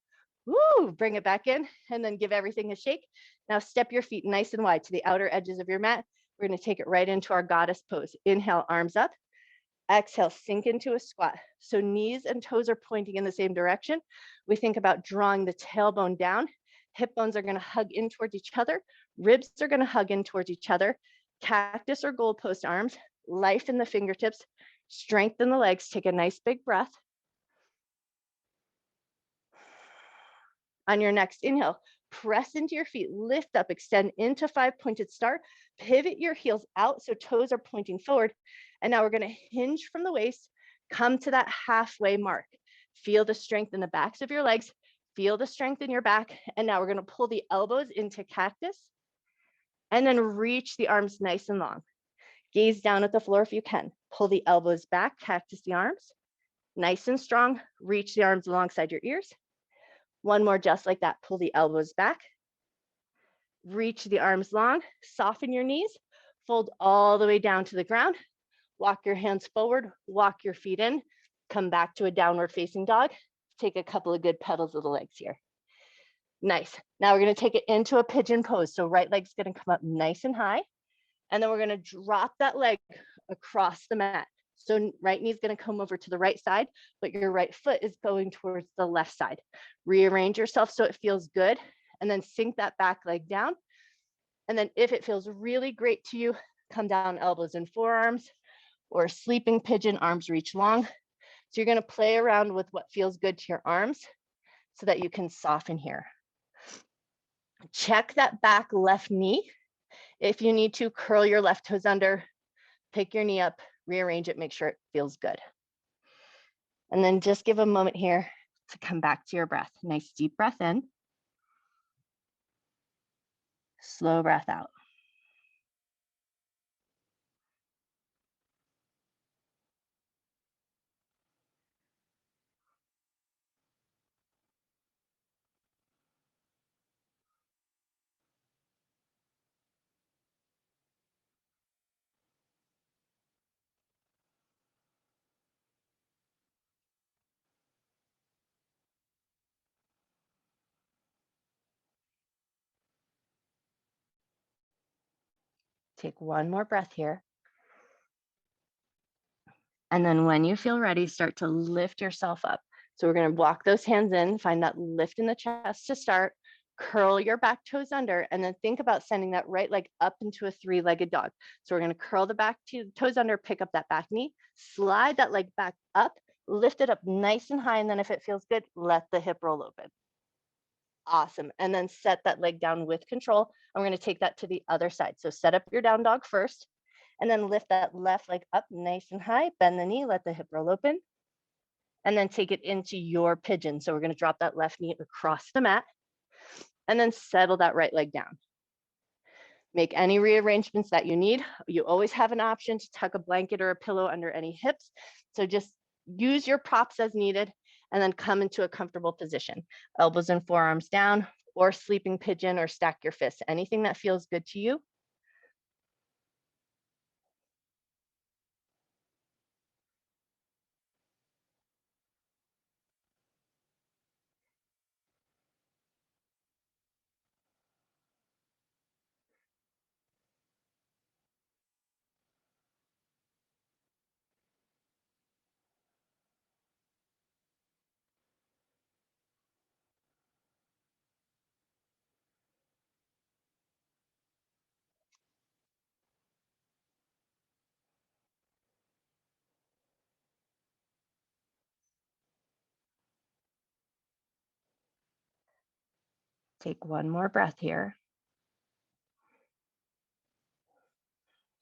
Woo, bring it back in and then give everything a shake. Now step your feet nice and wide to the outer edges of your mat. We're going to take it right into our goddess pose. Inhale, arms up. Exhale, sink into a squat. So knees and toes are pointing in the same direction. We think about drawing the tailbone down. Hip bones are going to hug in towards each other. Ribs are going to hug in towards each other. Cactus or goalpost arms. Life in the fingertips. Strengthen the legs. Take a nice big breath. On your next inhale, press into your feet, lift up, extend into 5-pointed star, pivot your heels out so toes are pointing forward. And now we're going to hinge from the waist, come to that halfway mark. Feel the strength in the backs of your legs, feel the strength in your back. And now we're going to pull the elbows into cactus and then reach the arms nice and long. Gaze down at the floor if you can. Pull the elbows back, cactus the arms, nice and strong. Reach the arms alongside your ears. One more just like that. Pull the elbows back. Reach the arms long. Soften your knees. Fold all the way down to the ground. Walk your hands forward. Walk your feet in. Come back to a downward facing dog. Take a couple of good pedals of the legs here. Nice. Now we're going to take it into a pigeon pose. So right leg's going to come up nice and high. And then we're going to drop that leg across the mat. So right knee is going to come over to the right side, but your right foot is going towards the left side. Rearrange yourself so it feels good, and then sink that back leg down. And then if it feels really great to you, come down elbows and forearms, or sleeping pigeon, arms reach long. So you're going to play around with what feels good to your arms so that you can soften here. Check that back left knee. If you need to, curl your left toes under, pick your knee up, rearrange it, make sure it feels good. And then just give a moment here to come back to your breath. Nice deep breath in. Slow breath out. Take one more breath here. And then when you feel ready, start to lift yourself up. So we're going to walk those hands in, find that lift in the chest to start, curl your back toes under, and then think about sending that right leg up into a 3-legged dog. So we're going to curl the back toes under, pick up that back knee, slide that leg back up, lift it up nice and high. And then if it feels good, let the hip roll open. Awesome. And then set that leg down with control. And we're going to take that to the other side. So set up your down dog first, and then lift that left leg up nice and high, bend the knee, let the hip roll open, and then take it into your pigeon. So we're going to drop that left knee across the mat and then settle that right leg down. Make any rearrangements that you need. You always have an option to tuck a blanket or a pillow under any hips. So just use your props as needed and then come into a comfortable position. Elbows and forearms down, or sleeping pigeon, or stack your fists. Anything that feels good to you. Take one more breath here.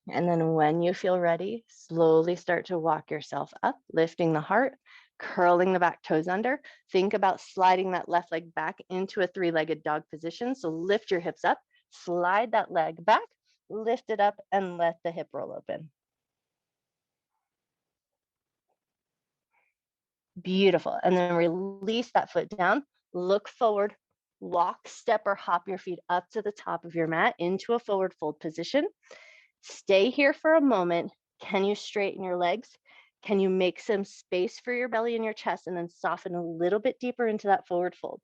And then when you feel ready, slowly start to walk yourself up, lifting the heart, curling the back toes under. Think about sliding that left leg back into a three-legged dog position. So lift your hips up, slide that leg back, lift it up, and let the hip roll open. Beautiful. And then release that foot down, look forward, walk, step, or hop your feet up to the top of your mat into a forward fold position. Stay here for a moment. Can you straighten your legs? Can you make some space for your belly and your chest, and then soften a little bit deeper into that forward fold?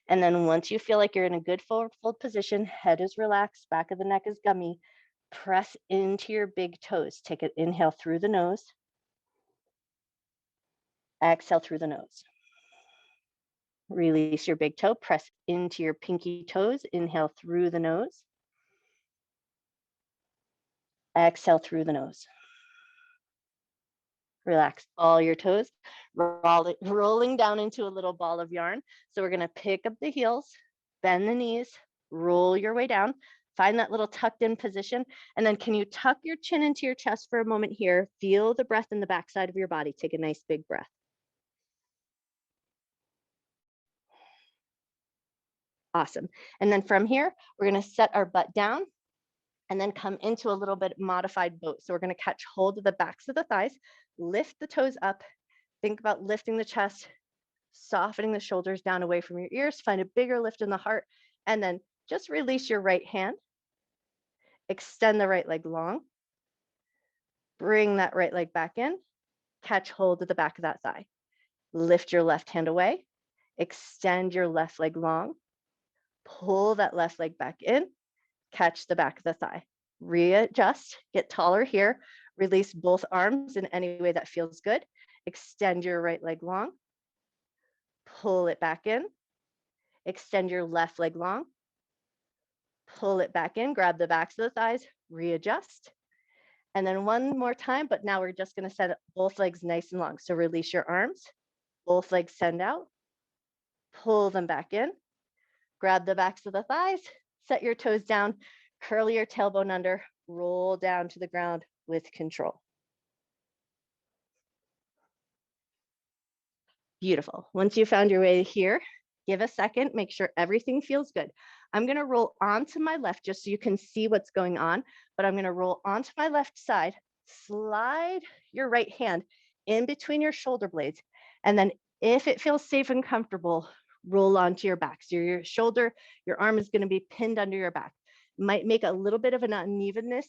And then once you feel like you're in a good forward fold position, head is relaxed, back of the neck is gummy, press into your big toes. Take an inhale through the nose, exhale through the nose. Release your big toe, press into your pinky toes, inhale through the nose, exhale through the nose. Relax all your toes, rolling down into a little ball of yarn. So we're going to pick up the heels, bend the knees, roll your way down, find that little tucked in position. And then can you tuck your chin into your chest for a moment here? Feel the breath in the backside of your body. Take a nice big breath. Awesome. And then from here, we're going to set our butt down and then come into a little bit modified boat. So we're going to catch hold of the backs of the thighs, lift the toes up, think about lifting the chest, softening the shoulders down away from your ears, find a bigger lift in the heart, and then just release your right hand, extend the right leg long, bring that right leg back in, catch hold of the back of that thigh, lift your left hand away, extend your left leg long, pull that left leg back in, catch the back of the thigh, readjust, get taller here, release both arms in any way that feels good, extend your right leg long, pull it back in, extend your left leg long, pull it back in, grab the backs of the thighs, readjust. And then one more time, but now we're just going to set both legs nice and long. So release your arms, both legs send out, pull them back in, grab the backs of the thighs, set your toes down, curl your tailbone under, roll down to the ground with control. Beautiful. Once you found your way here, give a second, make sure everything feels good. I'm going to roll onto my left just so you can see what's going on, but I'm going to roll onto my left side, slide your right hand in between your shoulder blades, and then if it feels safe and comfortable, roll onto your back. So your shoulder, your arm is going to be pinned under your back. Might make a little bit of an unevenness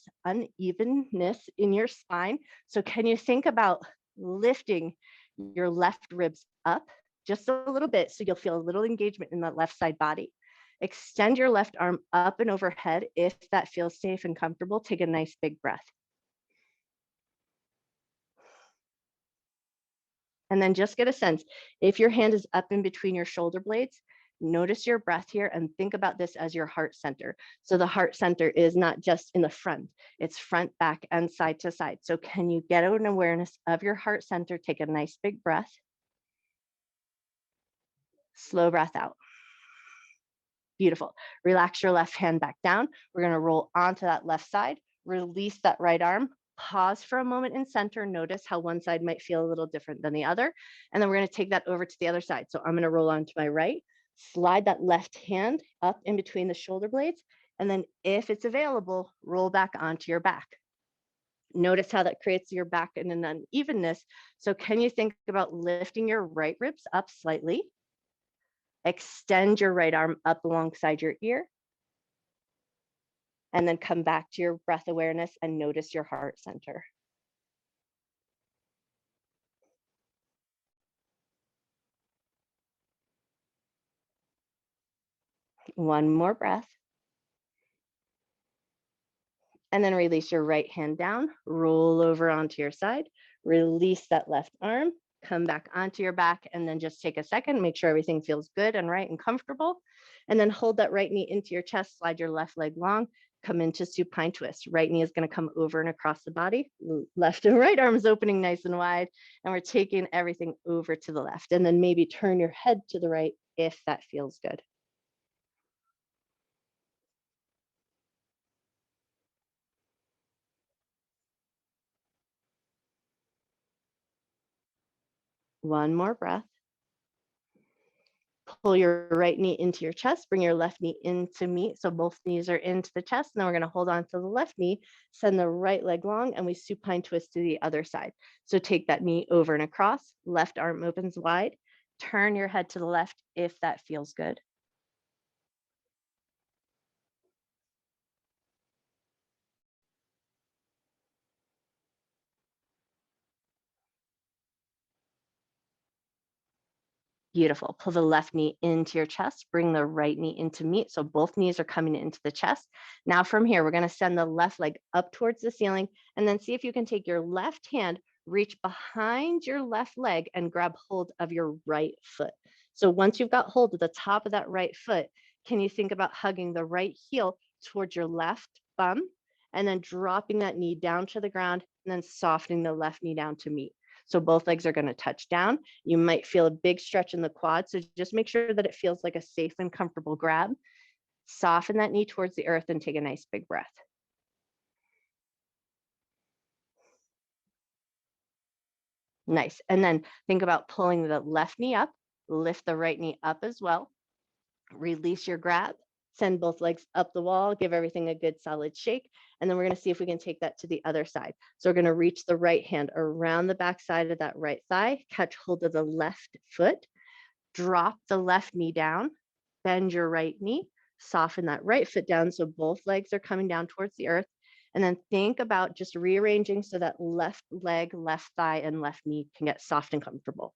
in your spine. So can you think about lifting your left ribs up just a little bit so you'll feel a little engagement in that left side body. Extend your left arm up and overhead if that feels safe and comfortable. Take a nice big breath. And then just get a sense, if your hand is up in between your shoulder blades, notice your breath here and think about this as your heart center. So the heart center is not just in the front, it's front, back, and side to side. So can you get an awareness of your heart center? Take a nice big breath. Slow breath out. Beautiful. Relax your left hand back down. We're going to roll onto that left side, release that right arm, pause for a moment in center. Notice how one side might feel a little different than the other. And then we're going to take that over to the other side. So I'm going to roll onto my right, slide that left hand up in between the shoulder blades. And then if it's available, roll back onto your back. Notice how that creates your back in an unevenness. So can you think about lifting your right ribs up slightly? Extend your right arm up alongside your ear. And then come back to your breath awareness and notice your heart center. One more breath. And then release your right hand down, roll over onto your side, release that left arm, come back onto your back, and then just take a second, make sure everything feels good and right and comfortable. And then hold that right knee into your chest, slide your left leg long, come into supine twist. Right knee is going to come over and across the body, left and right arms opening nice and wide. And we're taking everything over to the left. And then maybe turn your head to the right if that feels good. One more breath. Pull your right knee into your chest, bring your left knee into meet. So both knees are into the chest. Now we're going to hold on to the left knee, send the right leg long, and we supine twist to the other side. So take that knee over and across, left arm opens wide, turn your head to the left if that feels good. Beautiful. Pull the left knee into your chest, bring the right knee into meet. So both knees are coming into the chest. Now from here, we're going to send the left leg up towards the ceiling and then see if you can take your left hand, reach behind your left leg and grab hold of your right foot. So once you've got hold of the top of that right foot, can you think about hugging the right heel towards your left bum and then dropping that knee down to the ground and then softening the left knee down to meet. So both legs are going to touch down. You might feel a big stretch in the quad. So just make sure that it feels like a safe and comfortable grab. Soften that knee towards the earth and take a nice big breath. Nice. And then think about pulling the left knee up, lift the right knee up as well. Release your grab, send both legs up the wall, give everything a good solid shake. And then we're going to see if we can take that to the other side. So we're going to reach the right hand around the back side of that right thigh, catch hold of the left foot, drop the left knee down, bend your right knee, soften that right foot down so both legs are coming down towards the earth. And then think about just rearranging so that left leg, left thigh, and left knee can get soft and comfortable.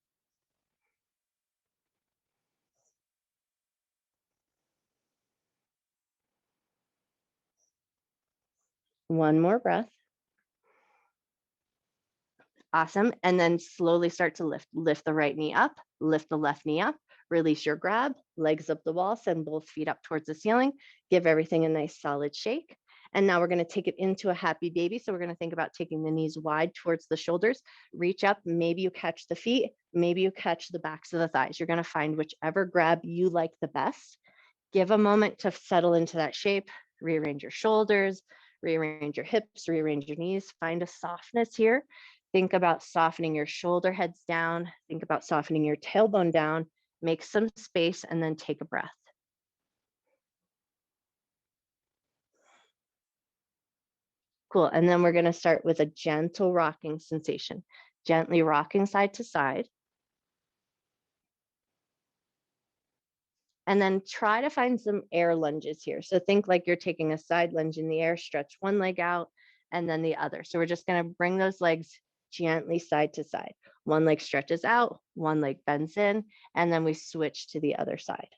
One more breath. Awesome. And then slowly start to lift. Lift the right knee up, lift the left knee up, release your grab, legs up the wall, send both feet up towards the ceiling, give everything a nice solid shake. And now we're going to take it into a happy baby. So we're going to think about taking the knees wide towards the shoulders, reach up, maybe you catch the feet, maybe you catch the backs of the thighs. You're going to find whichever grab you like the best. Give a moment to settle into that shape, rearrange your shoulders, rearrange your hips, rearrange your knees, find a softness here. Think about softening your shoulder heads down. Think about softening your tailbone down. Make some space and then take a breath. Cool. And then we're going to start with a gentle rocking sensation. Gently rocking side to side. And then try to find some air lunges here. So think like you're taking a side lunge in the air, stretch one leg out and then the other. So we're just going to bring those legs gently side to side. One leg stretches out, one leg bends in, and then we switch to the other side.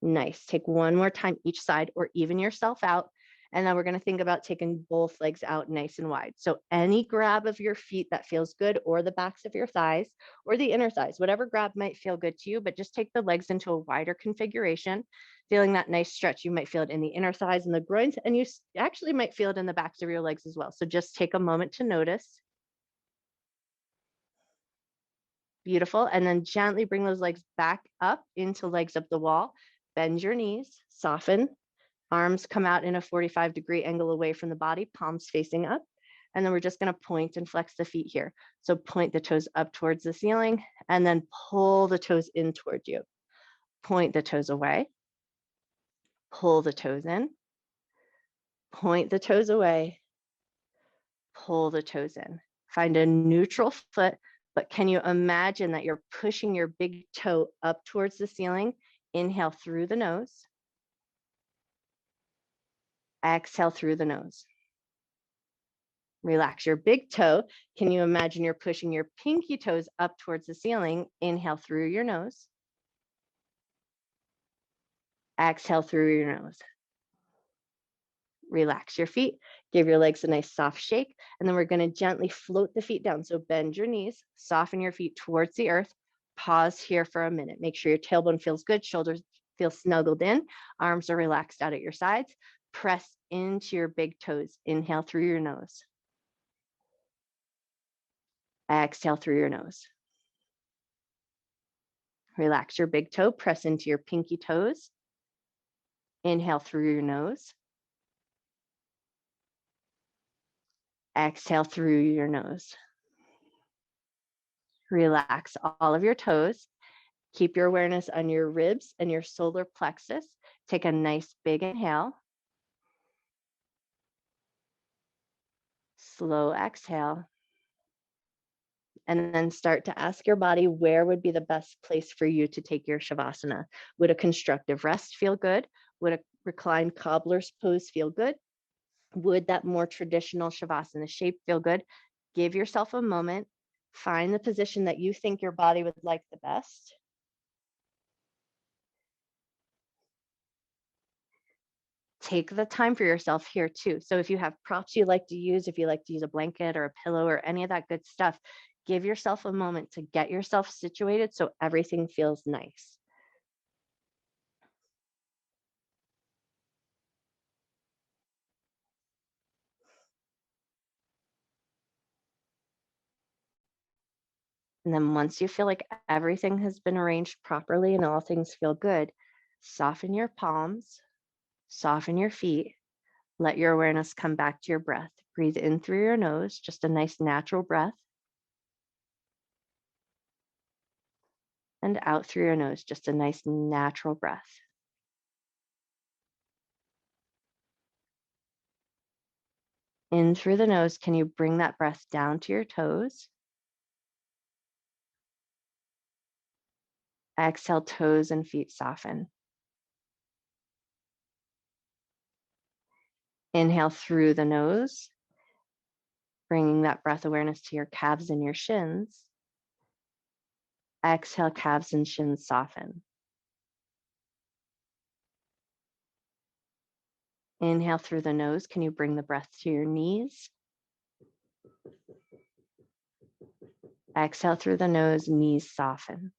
Nice. Take one more time each side or even yourself out. And then we're going to think about taking both legs out nice and wide. So any grab of your feet that feels good, or the backs of your thighs or the inner thighs, whatever grab might feel good to you, but just take the legs into a wider configuration, feeling that nice stretch. You might feel it in the inner thighs and the groins, and you actually might feel it in the backs of your legs as well. So just take a moment to notice. Beautiful. And then gently bring those legs back up into legs up the wall. Bend your knees, soften. Arms come out in a 45-degree angle away from the body, palms facing up. And then we're just going to point and flex the feet here. So point the toes up towards the ceiling and then pull the toes in toward you. Point the toes away. Pull the toes in. Point the toes away. Pull the toes in. Find a neutral foot, but can you imagine that you're pushing your big toe up towards the ceiling? Inhale through the nose. Exhale through the nose. Relax your big toe. Can you imagine you're pushing your pinky toes up towards the ceiling? Inhale through your nose. Exhale through your nose. Relax your feet. Give your legs a nice soft shake. And then we're going to gently float the feet down. So bend your knees, soften your feet towards the earth. Pause here for a minute. Make sure your tailbone feels good. Shoulders feel snuggled in. Arms are relaxed out at your sides. Press into your big toes. Inhale through your nose. Exhale through your nose. Relax your big toe. Press into your pinky toes. Inhale through your nose. Exhale through your nose. Relax all of your toes. Keep your awareness on your ribs and your solar plexus. Take a nice big inhale. Slow exhale. And then start to ask your body where would be the best place for you to take your Shavasana. Would a constructive rest feel good? Would a reclined cobbler's pose feel good? Would that more traditional Shavasana shape feel good? Give yourself a moment. Find the position that you think your body would like the best. Take the time for yourself here too. So if you have props you like to use, if you like to use a blanket or a pillow or any of that good stuff, give yourself a moment to get yourself situated so everything feels nice. And then once you feel like everything has been arranged properly and all things feel good, soften your palms, soften your feet, let your awareness come back to your breath. Breathe in through your nose, just a nice natural breath. And out through your nose, just a nice natural breath. In through the nose, can you bring that breath down to your toes? Exhale, toes and feet soften. Inhale through the nose, bringing that breath awareness to your calves and your shins. Exhale, calves and shins soften. Inhale through the nose. Can you bring the breath to your knees? Exhale through the nose, knees soften.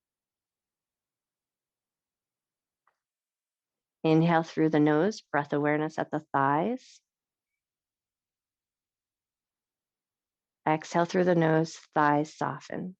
Inhale through the nose, breath awareness at the thighs. Exhale through the nose, thighs soften.